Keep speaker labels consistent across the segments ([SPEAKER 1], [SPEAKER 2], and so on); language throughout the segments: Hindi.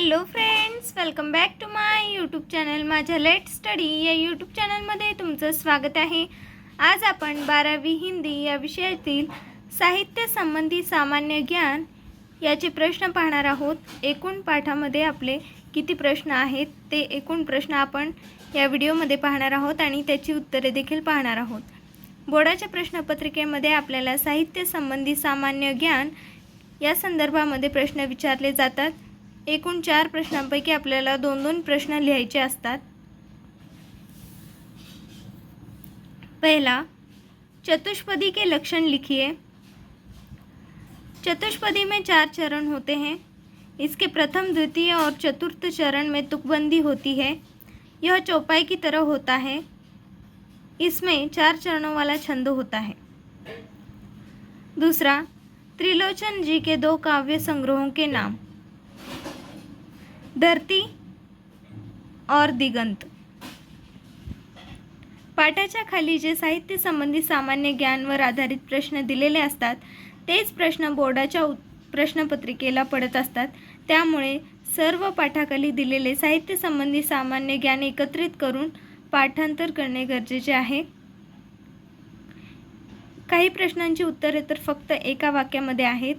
[SPEAKER 1] Hello friends, welcome back to my YouTube channel. माझ्या लेट स्टडी या यूट्यूब चॅनलमध्ये तुमचं स्वागत आहे. आज आपण 12वी हिंदी या विषयातील साहित्य संबंधी सामान्य ज्ञान याचे प्रश्न पाहणार आहोत. एकूण पाठामध्ये आपले किती प्रश्न आहेत ते एकूण प्रश्न आपण या व्हिडिओमध्ये पाहणार आहोत आणि त्याची उत्तरे देखील पाहणार आहोत. बोर्डाच्या प्रश्नपत्रिकेमध्ये आपल्याला साहित्य संबंधी सामान्य ज्ञान या संदर्भामध्ये प्रश्न विचारले जातात. एकूण 4 प्रश्नांपैकी आपल्याला 2-2 प्रश्न लिहायचे असतात. पहला, चतुष्पदी के लक्षण लिखिए. चतुष्पदी में 4 चरण होते हैं. इसके प्रथम, द्वितीय और चतुर्थ चरण में तुकबंदी होती है. यह चौपाई की तरह होता है. इसमें 4 चरणों वाला छंद होता है. दूसरा, त्रिलोचन जी के 2 काव्य संग्रहों के नाम. धरती और दिगंत. पाठाच्या खाली जे साहित्य संबंधी सामान्य ज्ञानवर आधारित प्रश्न दिलेले असतात तेच प्रश्न बोर्डाच्या प्रश्नपत्रिकेला पडत असतात. त्यामुळे सर्व पाठाखाली दिलेले साहित्य संबंधी सामान्य ज्ञान एकत्रित करून पाठांतर करणे गरजेचे आहे. काही प्रश्नांची उत्तरे तर फक्त एका वाक्यामध्ये आहेत,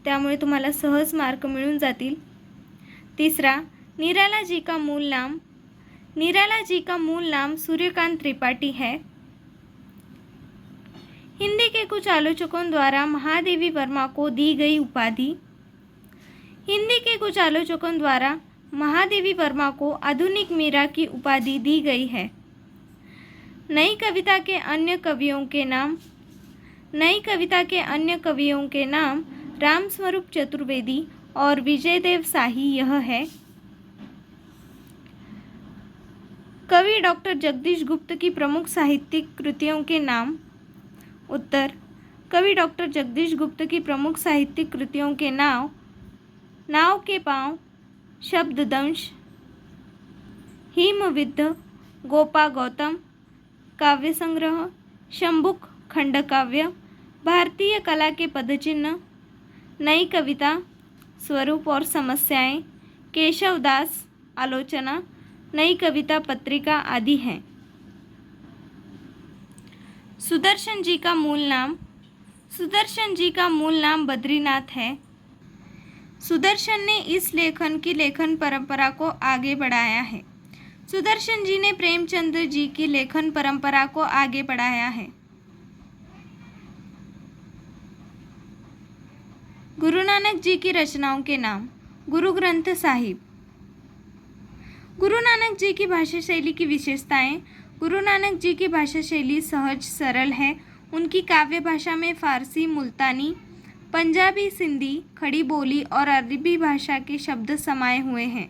[SPEAKER 1] त्यामुळे तुम्हाला सहज मार्क मिळून जातील. तीसरा, निराला जी का मूल नाम. निराला जी का मूल नाम सूर्यकांत त्रिपाठी है. हिंदी के कुछ आलोचकों द्वारा महादेवी वर्मा को दी गई उपाधि. हिंदी के कुछ आलोचकों द्वारा महादेवी वर्मा को आधुनिक मीरा की उपाधि दी गई है. नई कविता के अन्य कवियों के नाम. नई कविता के अन्य कवियों के नाम रामस्वरूप चतुर्वेदी और विजयदेव साही यह है. कवि डॉक्टर जगदीश गुप्त की प्रमुख साहित्यिक कृतियों के नाम. उत्तर, कवि डॉक्टर जगदीश गुप्त की प्रमुख साहित्यिक कृतियों के नाव. नाव के पाँव, शब्ददंश, हिमविद्ध, गोपा गौतम, काव्य संग्रह, शंभुक खंडकाव्य, भारतीय कला के पदचिन्ह, नई कविता, स्वरूप और समस्याएं, केशवदास आलोचना, नई कविता पत्रिका आदि हैं. सुदर्शन जी का मूल नाम. सुदर्शन जी का मूल नाम बद्रीनाथ है. सुदर्शन ने इस लेखन की लेखन परंपरा को आगे बढ़ाया है. सुदर्शन जी ने प्रेमचंद जी की लेखन परंपरा को आगे बढ़ाया है. गुरु नानक जी की रचनाओं के नाम. गुरु ग्रंथ साहिब. गुरु नानक जी की भाषा शैली की विशेषताएं. गुरु नानक जी की भाषा शैली सहज सरल है. उनकी काव्य भाषा में फारसी, मुल्तानी, पंजाबी, सिंधी, खड़ी बोली और अरबी भाषा के शब्द समाये हुए हैं.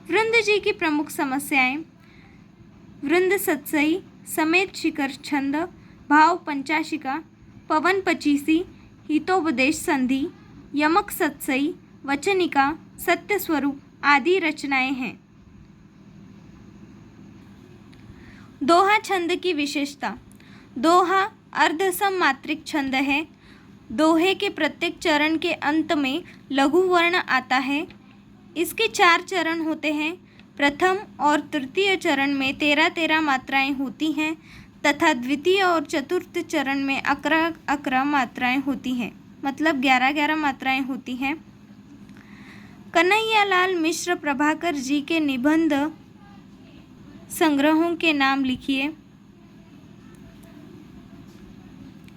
[SPEAKER 1] वृंद जी की प्रमुख समस्याएं. वृंद सत्सई, समेत शिखर छंद, भाव पंचाशिका, पवन पचीसी, हितोपदेश संधि, यमक सत्सई, वचनिका, सत्य स्वरूप आदि रचनाएं हैं. दोहा छंद की विशेषता. दोहा अर्धसम मात्रिक छंद है. दोहे के प्रत्येक चरण के अंत में लघु वर्ण आता है. इसके 4 चरण होते हैं. प्रथम और तृतीय चरण में 13-13 मात्राएं होती हैं तथा द्वितीय और चतुर्थ चरण में 11-11 मात्राएं होती हैं, मतलब 11-11 मात्राएं होती हैं. कन्हैयालाल मिश्र प्रभाकर जी के निबंध संग्रहों के नाम लिखिए.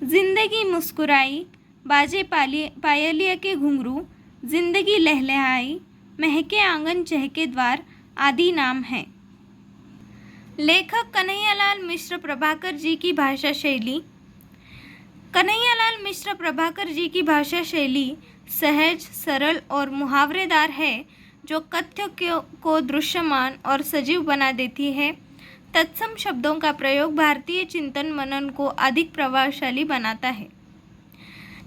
[SPEAKER 1] जिंदगी मुस्कुराई, बाजे पायलिया के घुंघरू, जिंदगी लहलहाई, महके आंगन चहके द्वार आदि नाम हैं. लेखक कन्हैयालाल मिश्र प्रभाकर जी की भाषा शैली. कन्हैयालाल मिश्र प्रभाकर जी की भाषा शैली सहज, सरल और मुहावरेदार है, जो कथ्य को दृश्यमान और सजीव बना देती है. तत्सम शब्दों का प्रयोग भारतीय चिंतन मनन को अधिक प्रभावशाली बनाता है.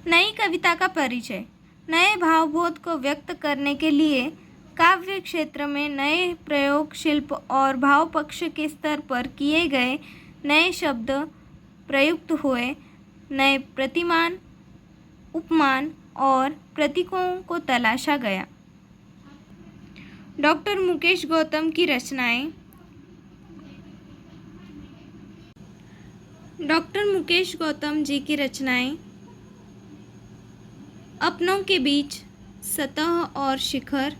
[SPEAKER 1] नई कविता का परिचय. नए भावबोध को व्यक्त करने के लिए काव्य क्षेत्र में नए प्रयोग, शिल्प और भाव पक्ष के स्तर पर किए गए नए शब्द प्रयुक्त हुए. नए प्रतिमान, उपमान और प्रतीकों को तलाशा गया. डॉक्टर मुकेश गौतम की रचनाएं। डॉक्टर मुकेश गौतम जी की रचनाएं। अपनों के बीच, सतह और शिखर,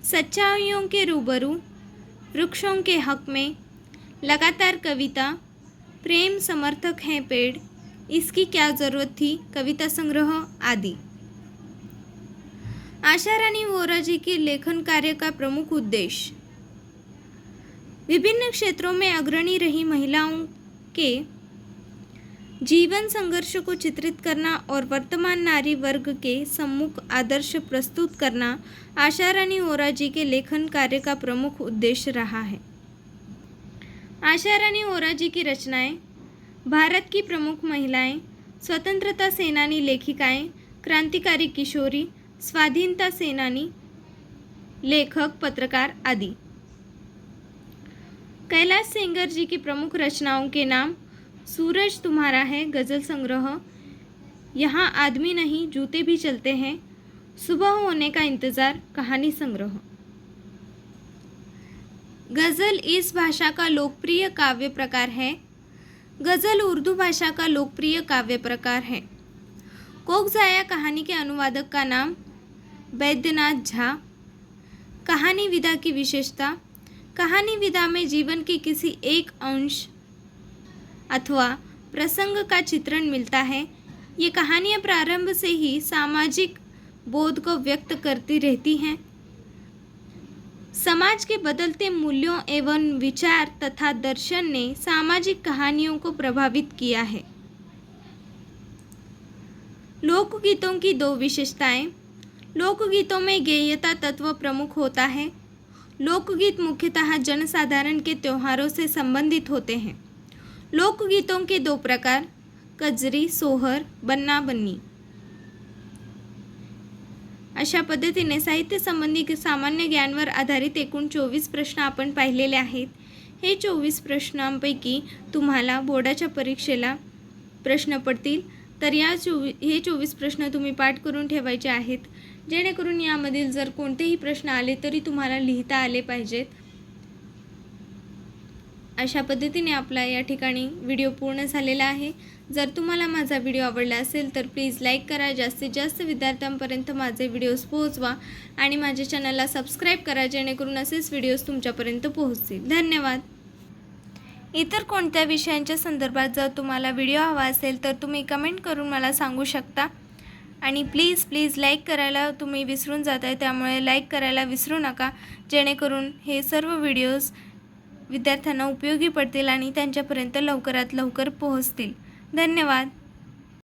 [SPEAKER 1] सच्चाइयों के रूबरू, वृक्षों के हक में, लगातार कविता, प्रेम समर्थक हैं पेड़, इसकी क्या ज़रूरत थी, कविता संग्रह आदि। आशा रानी वोरा जी के लेखन कार्य का प्रमुख उद्देश्य विभिन्न क्षेत्रों में अग्रणी रही महिलाओं के जीवन संघर्ष को चित्रित करना और वर्तमान नारी वर्ग के सम्मुख आदर्श प्रस्तुत करना आशा रानी वोरा जी के लेखन कार्य का प्रमुख उद्देश्य रहा है। आशा रानी वोरा जी की रचनाएं। भारत की प्रमुख महिलाएं, स्वतंत्रता सेनानी लेखिकाएं, क्रांतिकारी किशोरी, स्वाधीनता सेनानी, लेखक, पत्रकार आदि। कैलाश सेंगर जी की प्रमुख रचनाओं के नाम। सूरज तुम्हारा है, गज़ल संग्रह, यहाँ आदमी नहीं जूते भी चलते हैं, सुबह होने का इंतज़ार, कहानी संग्रह। गज़ल इस भाषा का लोकप्रिय काव्य प्रकार है। गज़ल उर्दू भाषा का लोकप्रिय काव्य प्रकार है। कोकजाया कहानी के अनुवादक का नाम बैद्यनाथ झा। कहानी विधा की विशेषता। कहानी विधा में जीवन के किसी एक अंश अथवा प्रसंग का चित्रण मिलता है। ये कहानियाँ प्रारंभ से ही सामाजिक बोध को व्यक्त करती रहती हैं। समाज के बदलते मूल्यों एवं विचार तथा दर्शन ने सामाजिक कहानियों को प्रभावित किया है। लोकगीतों की दो विशेषताएं। लोकगीतों में गेयता तत्व प्रमुख होता है। लोकगीत मुख्यतः जनसाधारण के त्योहारों से संबंधित होते हैं। लोकगीतों के दो प्रकार, कजरी, सोहर, बन्ना बन्नी। अशा पद्धतीने साहित्य संबंधी सामान्य ज्ञानावर आधारित एकूण 24 प्रश्न आपण पाहिलेले आहेत। हे 24 प्रश्नांपैकी तुम्हाला बोर्डाच्या परीक्षेला प्रश्न पडतील, तर हे 24 प्रश्न तुम्ही पाठ करून ठेवायचे आहेत, जेणेकरून यामधील जर कोणतेही प्रश्न आले तरी तुम्हाला लिहिता आले पाहिजेत। अशा पद्धतीने आपला या ठिकाणी व्हिडिओ पूर्ण झालेला आहे। जर तुम्हाला माझा व्हिडिओ आवडला असेल तर प्लीज लाईक करा, जास्तीत जास्त विद्यार्थ्यांपर्यंत माझे व्हिडिओज पोहोचवा आणि माझ्या चॅनलला सबस्क्राईब करा, जेणेकरून असेच व्हिडिओज तुमच्यापर्यंत पोहोचतील। धन्यवाद। इतर कोणत्या विषयांच्या संदर्भात जर तुम्हाला व्हिडिओ हवा असेल तर तुम्ही कमेंट करून मला सांगू शकता आणि प्लीज लाईक करायला तुम्ही विसरून जाताय, त्यामुळे लाईक करायला विसरू नका, जेणेकरून हे सर्व व्हिडिओज विद्यार्थ्यांना उपयोगी पडतील आणि त्यांच्यापर्यंत लवकरात लवकर पोहोचतील। धन्यवाद।